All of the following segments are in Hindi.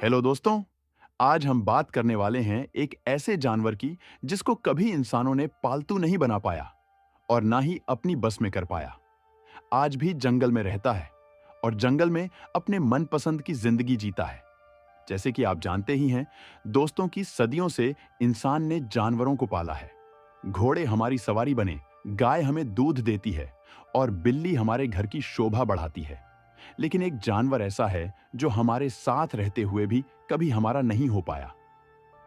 हेलो दोस्तों। आज हम बात करने वाले हैं एक ऐसे जानवर की जिसको कभी इंसानों ने पालतू नहीं बना पाया और ना ही अपनी बस में कर पाया। आज भी जंगल में रहता है और जंगल में अपने मनपसंद की जिंदगी जीता है। जैसे कि आप जानते ही हैं, दोस्तों की सदियों से इंसान ने जानवरों को पाला है। घोड़े हमारी सवारी बने, गाय हमें दूध देती है और बिल्ली हमारे घर की शोभा बढ़ाती है। लेकिन एक जानवर ऐसा है जो हमारे साथ रहते हुए भी कभी हमारा नहीं हो पाया।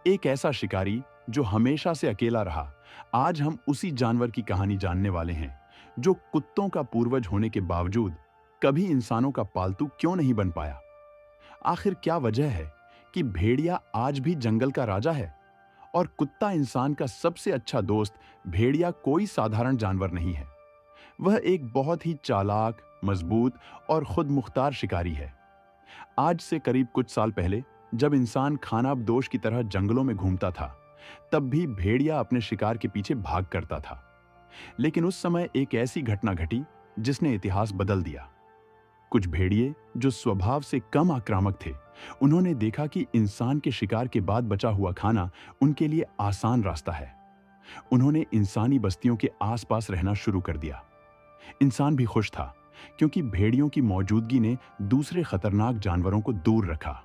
एक ऐसा शिकारी जो हमेशा से अकेला रहा। आज हम उसी जानवर की कहानी जानने वाले हैं जो कुत्तों का पूर्वज होने के बावजूद कभी इंसानों का पालतू क्यों नहीं बन पाया। आखिर क्या वजह है कि भेड़िया आज भी जंगल का राजा है और कुत्ता इंसान का सबसे अच्छा दोस्त। भेड़िया कोई साधारण जानवर नहीं है, वह एक बहुत ही चालाक, मजबूत और खुद मुख्तार शिकारी है। आज से करीब कुछ साल पहले जब इंसान खानाबदोश की तरह जंगलों में घूमता था, तब भी भेड़िया अपने शिकार के पीछे भाग करता था। लेकिन उस समय एक ऐसी घटना घटी जिसने इतिहास बदल दिया। कुछ भेड़िए जो स्वभाव से कम आक्रामक थे, उन्होंने देखा कि इंसान के शिकार के बाद बचा हुआ खाना उनके लिए आसान रास्ता है। उन्होंने इंसानी बस्तियों के आसपास रहना शुरू कर दिया। इंसान भी खुश था क्योंकि भेड़ियों की मौजूदगी ने दूसरे खतरनाक जानवरों को दूर रखा।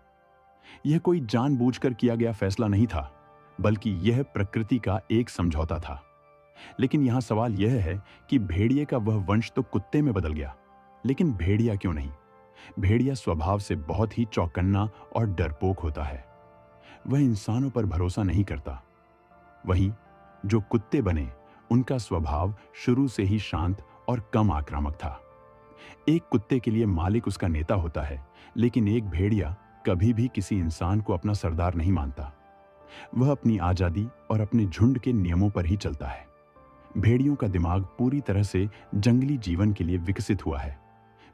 यह कोई जानबूझकर किया गया फैसला नहीं था, बल्कि यह प्रकृति का एक समझौता था। लेकिन यहां सवाल यह है कि भेड़िए का वह वंश तो कुत्ते में बदल गया, लेकिन भेड़िया क्यों नहीं? भेड़िया स्वभाव से बहुत ही चौकन्ना और डरपोक होता है। वह इंसानों पर भरोसा नहीं करता। वहीं जो कुत्ते बने, उनका स्वभाव शुरू से ही शांत और कम आक्रामक था। एक कुत्ते के लिए मालिक उसका नेता होता है, लेकिन एक भेड़िया कभी भी किसी इंसान को अपना सरदार नहीं मानता। वह अपनी आजादी और अपने झुंड के नियमों पर ही चलता है। भेड़ियों का दिमाग पूरी तरह से जंगली जीवन के लिए विकसित हुआ है।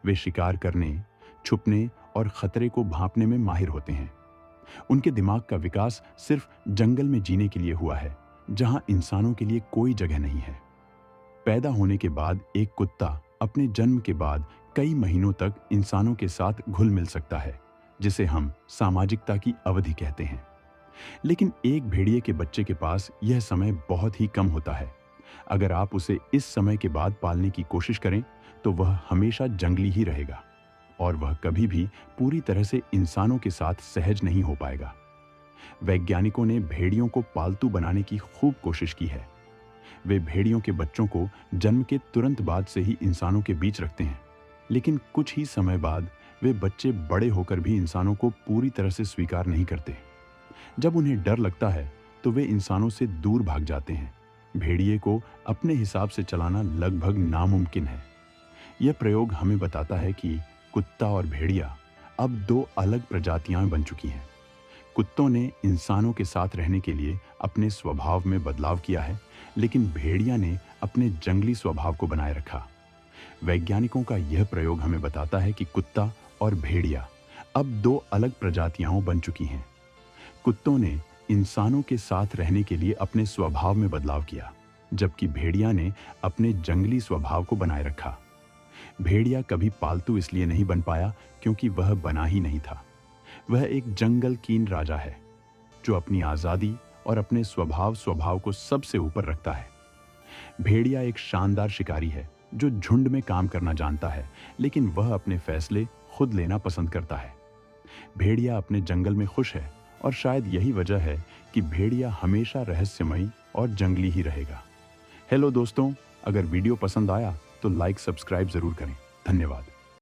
वे शिकार करने, छुपने और खतरे को भांपने में माहिर होते हैं। उनके दिमाग का विकास सिर्फ जंगल में जीने के लिए हुआ है, जहां इंसानों के लिए कोई जगह नहीं है। पैदा होने के बाद एक कुत्ता अपने जन्म के बाद कई महीनों तक इंसानों के साथ घुल मिल सकता है, जिसे हम सामाजिकता की अवधि कहते हैं। लेकिन एक भेड़िए के बच्चे के पास यह समय बहुत ही कम होता है। अगर आप उसे इस समय के बाद पालने की कोशिश करें, तो वह हमेशा जंगली ही रहेगा और वह कभी भी पूरी तरह से इंसानों के साथ सहज नहीं हो पाएगा। वैज्ञानिकों ने भेड़ियों को पालतू बनाने की खूब कोशिश की है। वे भेड़ियों के बच्चों को जन्म के तुरंत बाद से ही इंसानों के बीच रखते हैं, लेकिन कुछ ही समय बाद वे बच्चे बड़े होकर भी इंसानों को पूरी तरह से स्वीकार नहीं करते। जब उन्हें डर लगता है तो वे इंसानों से दूर भाग जाते हैं। भेड़िए को अपने हिसाब से चलाना लगभग नामुमकिन है। यह प्रयोग हमें बताता है कि कुत्ता और भेड़िया अब दो अलग प्रजातियां बन चुकी हैं। कुत्तों ने इंसानों के साथ रहने के लिए अपने स्वभाव में बदलाव किया है, लेकिन भेड़िया ने अपने जंगली स्वभाव को बनाए रखा। वैज्ञानिकों का यह प्रयोग हमें बताता है कि कुत्ता और भेड़िया अब दो अलग प्रजातियां बन चुकी हैं। कुत्तों ने इंसानों के साथ रहने के लिए अपने स्वभाव में बदलाव किया, जबकि भेड़िया ने अपने जंगली स्वभाव को बनाए रखा। भेड़िया कभी पालतू इसलिए नहीं बन पाया क्योंकि वह बना ही नहीं था। वह एक जंगल कीन राजा है जो अपनी आजादी और अपने स्वभाव को सबसे ऊपर रखता है। भेड़िया एक शानदार शिकारी है जो झुंड में काम करना जानता है, लेकिन वह अपने फैसले खुद लेना पसंद करता है। भेड़िया अपने जंगल में खुश है और शायद यही वजह है कि भेड़िया हमेशा रहस्यमयी और जंगली ही रहेगा। हेलो दोस्तों, अगर वीडियो पसंद आया तो लाइक सब्सक्राइब जरूर करें। धन्यवाद।